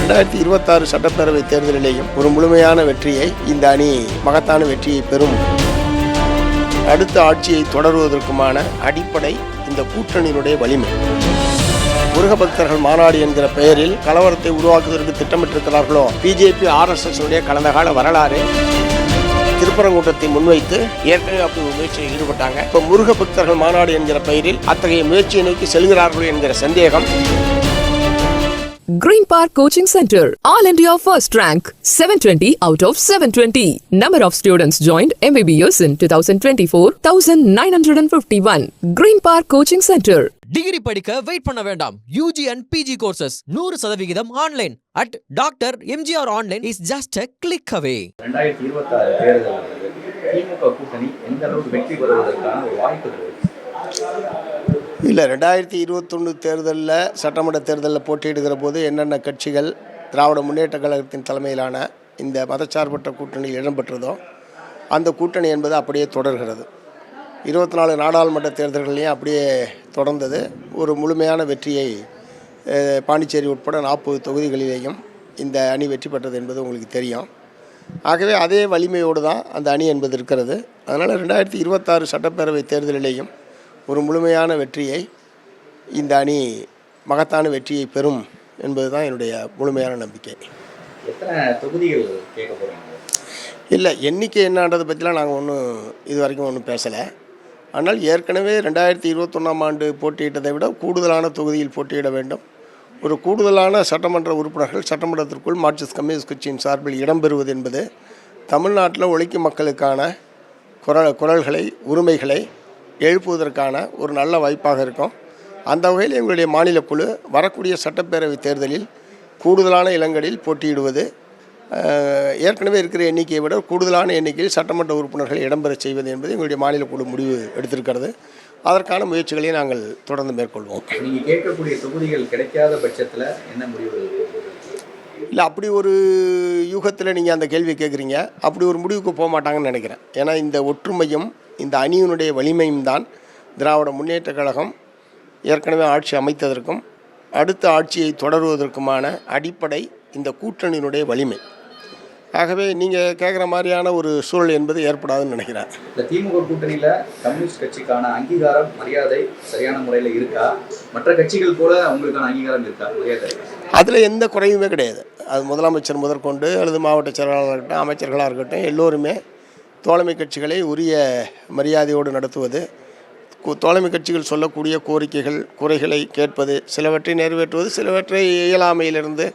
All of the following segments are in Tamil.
2026 சட்டப்பேரவை தேர்தலிலேயும் ஒரு முழுமையான வெற்றியை இந்த அணி மகத்தான வெற்றியை பெறும். அடுத்த ஆட்சியை தொடருவதற்குமான அடிப்படை இந்த கூட்டணியினுடைய வலிமை. முருக பக்தர்கள் மாநாடு என்கிற பெயரில் கலவரத்தை உருவாக்குவதற்கு திட்டமிட்டிருக்கிறார்களோ பிஜேபி RSS கடந்த கால வரலாறு திருப்பரங்குன்றத்தை முன்வைத்து ஏற்கனவே அப்படி ஒரு முயற்சியில் ஈடுபட்டாங்க. இப்போ முருக பக்தர்கள் மாநாடு என்கிற பெயரில் அத்தகைய முயற்சியை நோக்கி செல்கிறார்கள் என்கிற சந்தேகம். Green Park Coaching Center, All India First Rank, 720 out of 720. Number of students joined MBBS in 2024, 1951. Green Park Coaching Center. Degree படிக்க வெயிட் பண்ண வேண்டாம். UG and PG courses 100% online at Dr. MGR Online is just a click away. 2026 தேர்தல் திமுக கூட்டணி எந்த அளவுக்கு வெற்றி பெறுவதற்கான ஒரு வாய்ப்பு இல்லை, 2021 தேர்தலில் சட்டமன்ற தேர்தலில் போட்டியிடுகிற போது என்னென்ன கட்சிகள் திராவிட முன்னேற்ற கழகத்தின் தலைமையிலான இந்த மதச்சார்பற்ற கூட்டணியில் இடம்பெற்றதோ அந்த கூட்டணி என்பது அப்படியே தொடர்கிறது. 24 நாடாளுமன்ற தேர்தல்களையும் அப்படியே தொடர்ந்தது. ஒரு முழுமையான வெற்றியை பாண்டிச்சேரி உட்பட 40 தொகுதிகளிலேயும் இந்த அணி வெற்றி பெற்றது என்பது உங்களுக்கு தெரியும். ஆகவே அதே வலிமையோடு தான் அந்த அணி என்பது இருக்கிறது. அதனால் 2026 சட்டப்பேரவை தேர்தலிலேயும் ஒரு முழுமையான வெற்றியை இந்த அணி மகத்தான வெற்றியை பெறும் என்பது தான் என்னுடைய முழுமையான நம்பிக்கை. எத்தனை தொகுதிகள் கேட்க போகிறீங்க? இல்லை, எண்ணிக்கை என்னன்றதை பற்றிலாம் நாங்கள் இது வரைக்கும் ஒன்றும் பேசலை. ஆனால் ஏற்கனவே 2021ஆம் ஆண்டு போட்டியிட்டதை விட கூடுதலான தொகுதியில் போட்டியிட வேண்டும். ஒரு கூடுதலான சட்டமன்ற உறுப்பினர்கள் சட்டமன்றத்திற்குள் மார்க்சிஸ்ட் கம்யூனிஸ்ட் கட்சியின் சார்பில் இடம்பெறுவது என்பது தமிழ்நாட்டில் உழைக்கும் மக்களுக்கான குரல்களை உரிமைகளை எழுப்புவதற்கான ஒரு நல்ல வாய்ப்பாக இருக்கும். அந்த வகையில் எங்களுடைய மாநில குழு வரக்கூடிய சட்டப்பேரவை தேர்தலில் கூடுதலான இடங்களில் போட்டியிடுவது, ஏற்கனவே இருக்கிற எண்ணிக்கையை விட கூடுதலான எண்ணிக்கையில் சட்டமன்ற உறுப்பினர்களை இடம்பெற செய்வது என்பது எங்களுடைய மாநில குழு முடிவு எடுத்திருக்கிறது. அதற்கான முயற்சிகளை நாங்கள் தொடர்ந்து மேற்கொள்வோம். நீங்கள் கேட்கக்கூடிய தொகுதிகள் கிடைக்காத பட்சத்தில் என்ன முடிவு? இல்லை, அப்படி ஒரு யூகத்தில் நீங்கள் அந்த கேள்வி கேட்குறீங்க. அப்படி ஒரு முடிவுக்கு போக மாட்டாங்கன்னு நினைக்கிறேன். ஏன்னா இந்த ஒற்றுமையும் இந்த அணியினுடைய வலிமையும் தான் திராவிட முன்னேற்ற கழகம் ஏற்கனவே ஆட்சி அமைத்ததற்கும் அடுத்த ஆட்சியை தொடருவதற்குமான அடிப்படை இந்த கூட்டணியினுடைய வலிமை. ஆகவே நீங்கள் கேட்குற மாதிரியான ஒரு சூழல் என்பது ஏற்படாதுன்னு நினைக்கிறேன். இந்த திமுக கூட்டணியில் கம்யூனிஸ்ட் கட்சிக்கான அங்கீகாரம் மரியாதை சரியான முறையில் இருக்கா? மற்ற கட்சிகள் போல அவங்களுக்கான அங்கீகாரம் இருக்கா, மரியாதை? அதில் எந்த குறையுமே கிடையாது. அது முதலமைச்சர் முதற்கொண்டு அல்லது மாவட்ட செயலாளராக இருக்கட்டும், அமைச்சர்களாக இருக்கட்டும், எல்லோருமே தோழமை கட்சிகளை உரிய மரியாதையோடு நடத்துவது, தோழமை கட்சிகள் சொல்லக்கூடிய கோரிக்கைகள் குறைகளை கேட்பது, சிலவற்றை நிறைவேற்றுவது, சிலவற்றை இயலாமையிலிருந்து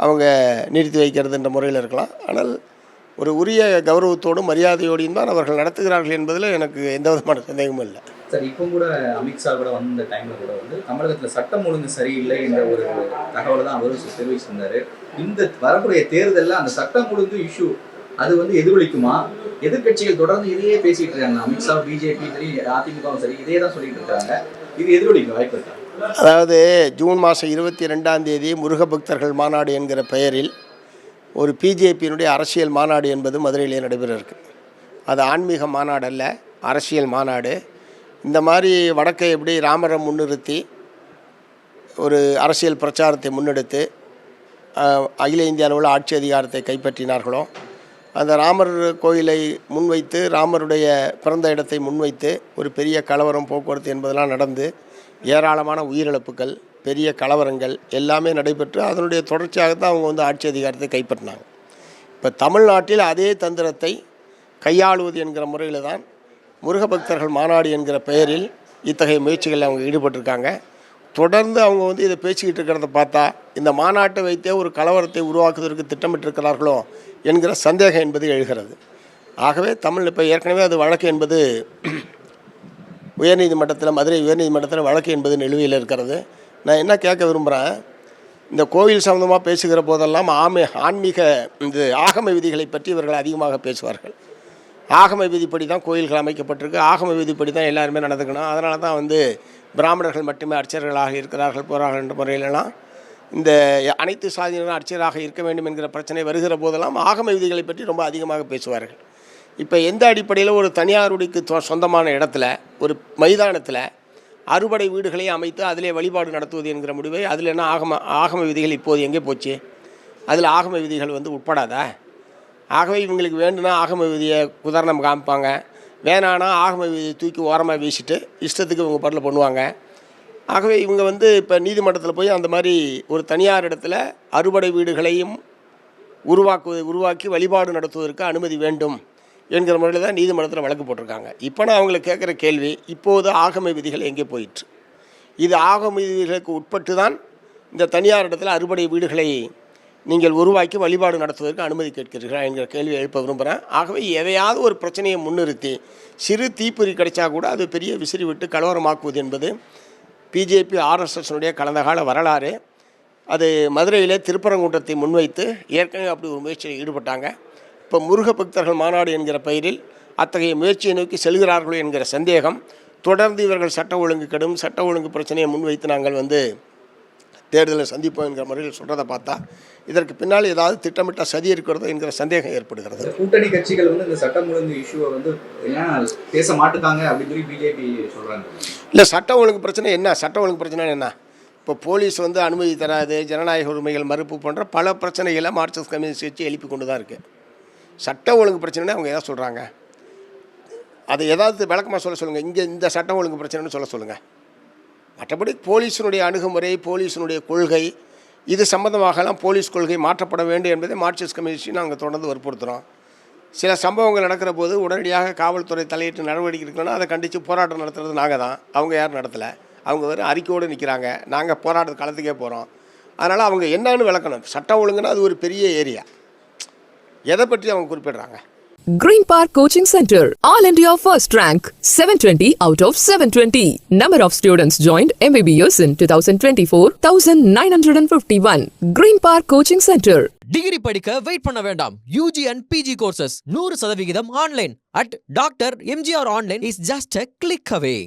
அவங்க நிறுத்தி வைக்கிறது என்ற முறையில் இருக்கலாம். ஆனால் ஒரு உரிய கௌரவத்தோடும் மரியாதையோடையும் தான் அவர்கள் நடத்துகிறார்கள் என்பதில் எனக்கு எந்த விதமான சந்தேகமும் இல்லை. சார், இப்போ கூட அமித்ஷா கூட வந்த டைமில் கூட தமிழகத்தில் சட்டம் ஒழுங்கு சரியில்லை என்ற ஒரு தகவலை தான் அவர் தெரிவிச்சிருந்தார். இந்த வரக்கூடிய தேர்தலில் அந்த சட்டம் ஒழுங்கு இஷ்யூ அது எதிரொலிக்குமா? எதிர்கட்சிகள் தொடர்ந்து இதையே பேசிட்டு இருக்காங்க. அமித்ஷா, பிஜேபி சரி, அதிமுகவும் சரி, இதே தான் சொல்லிட்டு இருக்காங்க. இது எதிரொலிக்கும் வாய்ப்பு இருக்கா? அதாவது ஜூன் மாதம் 22ஆம் தேதி முருக பக்தர்கள் மாநாடு என்கிற பெயரில் ஒரு பிஜேபியினுடைய அரசியல் மாநாடு என்பது மதுரையிலே நடைபெற இருக்கு. அது ஆன்மீக மாநாடு அல்ல, அரசியல் மாநாடு. இந்த மாதிரி வடக்கை எப்படி ராமரை முன்னிறுத்தி ஒரு அரசியல் பிரச்சாரத்தை முன்னெடுத்து அகில இந்திய அளவில் ஆட்சி அதிகாரத்தை கைப்பற்றினார்களோ, அந்த ராமர் கோயிலை முன்வைத்து ராமருடைய பிறந்த இடத்தை முன்வைத்து ஒரு பெரிய கலவரம் போக்குவரத்து என்பதெல்லாம் நடந்து ஏராளமான உயிரிழப்புகள், பெரிய கலவரங்கள் எல்லாமே நடைபெற்று அதனுடைய தொடர்ச்சியாகத்தான் அவங்க ஆட்சி அதிகாரத்தை கைப்பற்றினாங்க. இப்போ தமிழ்நாட்டில் அதே தந்திரத்தை கையாளுவது என்கிற முறையில் தான் முருக பக்தர்கள் மாநாடு என்கிற பெயரில் இத்தகைய முயற்சிகளில் அவங்க ஈடுபட்டிருக்காங்க. தொடர்ந்து அவங்க இதை பேசிக்கிட்டு இருக்கிறத பார்த்தா இந்த மாநாட்டை வைத்தே ஒரு கலவரத்தை உருவாக்குவதற்கு திட்டமிட்டிருக்கிறார்களோ என்கிற சந்தேகம் என்பது எழுகிறது. ஆகவே இப்போ ஏற்கனவே அது வழக்கு என்பது உயர்நீதிமன்றத்தில், மதுரை உயர்நீதிமன்றத்தில் வழக்கு என்பது நிலுவையில் இருக்கிறது. நான் என்ன கேட்க விரும்புகிறேன், இந்த கோவில் சம்பந்தமாக பேசுகிற போதெல்லாம் ஆன்மீக இந்த ஆகம விதிகளை பற்றி இவர்கள் அதிகமாக பேசுவார்கள். ஆகம விதிப்படி தான் கோயில்கள் அமைக்கப்பட்டிருக்கு, ஆகம விதிப்படி தான் எல்லாருமே நடந்துக்கணும், அதனால தான் பிராமணர்கள் மட்டுமே அர்ச்சகர்களாக இருக்கிறார்கள் போகிறார்கள் என்ற முறையிலலாம் இந்த அனைத்து சாதியினரும் அர்ச்சகராக இருக்க வேண்டும் என்கிற பிரச்சனை வருகிற போதெல்லாம் ஆகம விதிகளை பற்றி ரொம்ப அதிகமாக பேசுவார்கள். இப்போ எந்த அடிப்படையில் ஒரு தனியாருடைக்கு சொந்தமான இடத்துல ஒரு மைதானத்தில் அறுபடை வீடுகளை அமைத்து அதிலே வழிபாடு நடத்துவது என்கிற முடிவை அதில் என்ன ஆகம விதிகள் இப்போது எங்கே போச்சு? அதில் ஆகம விதிகள் வந்து உட்படாதா? ஆகவே இவங்களுக்கு வேண்டும்னா ஆகம விதியை உதாரணம் காமிப்பாங்க, வேணான்னா ஆகம விதியை தூக்கி ஓரமாக வீசிட்டு இஷ்டத்துக்கு இவங்க பாட்டில் பண்ணுவாங்க. ஆகவே இவங்க வந்து இப்போ நீதிமன்றத்தில் போய் அந்த மாதிரி ஒரு தனியார் இடத்துல அறுபடை வீடுகளையும் உருவாக்கி வழிபாடு நடத்துவதற்கு அனுமதி வேண்டும் என்கிற முறையில் தான் நீதிமன்றத்தில் வழக்கு போட்டிருக்காங்க. இப்போ நான் அவங்களை கேட்குற கேள்வி, இப்போது ஆகம விதிகள் எங்கே போயிற்று? இது ஆகம விதிகளுக்கு உட்பட்டு தான் இந்த தனியார் இடத்துல அறுபடை வீடுகளை நீங்கள் உருவாக்கி வழிபாடு நடத்துவதற்கு அனுமதி கேட்கிறீர்களா என்கிற கேள்வி எழுப்ப விரும்புகிறேன். ஆகவே எதையாவது ஒரு பிரச்சனையை முன்னிறுத்தி சிறு தீப்பொறி கிடைச்சா கூட அது பெரிய விசிறி விட்டு கலவரமாக்குவது என்பது பிஜேபி ஆர்எஸ்எஸ்னுடைய கடந்த கால வரலாறு. அது மதுரையிலே திருப்பரங்குன்றத்தை முன்வைத்து ஏற்கனவே அப்படி ஒரு முயற்சியில் ஈடுபட்டாங்க. இப்போ முருக பக்தர்கள் மாநாடு என்கிற பெயரில் அத்தகைய முயற்சியை நோக்கி செல்கிறார்களோ என்கிற சந்தேகம். தொடர்ந்து இவர்கள் சட்ட ஒழுங்கு பிரச்சனையை முன்வைத்து நாங்கள் வந்து தேர்தலை சந்திப்போம் என்கிற முறையில் சொல்கிறத பார்த்தா இதற்கு பின்னால் ஏதாவது திட்டமிட்ட சதி இருக்கிறதோ என்கிற சந்தேகம் ஏற்படுகிறது. கூட்டணி கட்சிகள் வந்து இந்த சட்டம் ஒழுங்கு இஷ்யூவை வந்து என்ன பேச மாட்டுக்காங்க அப்படின்னு சொல்லி பிஜேபி சொல்கிறாங்க. இல்லை, சட்ட ஒழுங்கு பிரச்சனை என்ன? சட்ட ஒழுங்கு பிரச்சனை என்ன? இப்போ போலீஸ் வந்து அனுமதி தராது, ஜனநாயக உரிமைகள் மறுப்பு போன்ற பல பிரச்சனைகளை மார்க்சிஸ்ட் கம்யூனிஸ்ட் கட்சி எழுப்பி கொண்டு தான் இருக்குது. சட்ட ஒழுங்கு பிரச்சனைன்னு அவங்க எதாவது சொல்கிறாங்க, அதை ஏதாவது விளக்கமாக சொல்லுங்கள். இங்கே இந்த சட்ட ஒழுங்கு பிரச்சனைன்னு சொல்லுங்கள். மற்றபடி போலீஸினுடைய அணுகுமுறை, போலீஸினுடைய கொள்கை, இது சம்பந்தமாகலாம் போலீஸ் கொள்கை மாற்றப்பட வேண்டும் என்பதை மார்க்சிஸ்ட் கம்யூனிஸ்ட் நாங்கள் தொடர்ந்து வற்புறுத்துகிறோம். சில சம்பவங்கள் நடக்கிற போது உடனடியாக காவல்துறை தலையிட்டு நடவடிக்கை எடுக்கணும்னா அதை கண்டித்து போராட்டம் நடத்துறது நாங்கள் தான், அவங்க யாரும் நடத்தலை. அவங்க வெறும் அறிக்கையோடு நிற்கிறாங்க, நாங்கள் போராட்ட களத்துக்கே போகிறோம். அதனால் அவங்க என்னன்னு விளக்கணும். சட்டம் ஒழுங்குன்னா அது ஒரு பெரிய ஏரியா, எதை பற்றி அவங்க குறிப்பிடுறாங்க? Green Park Coaching Center, All India First Rank, 720 out of 720. Number of students joined MBBS in 2024, 1951. Green Park Coaching Center. Degree படிக்க வெயிட் பண்ண வேண்டாம். UG and PG courses 100% online. at Dr. MGR Online is just a click away.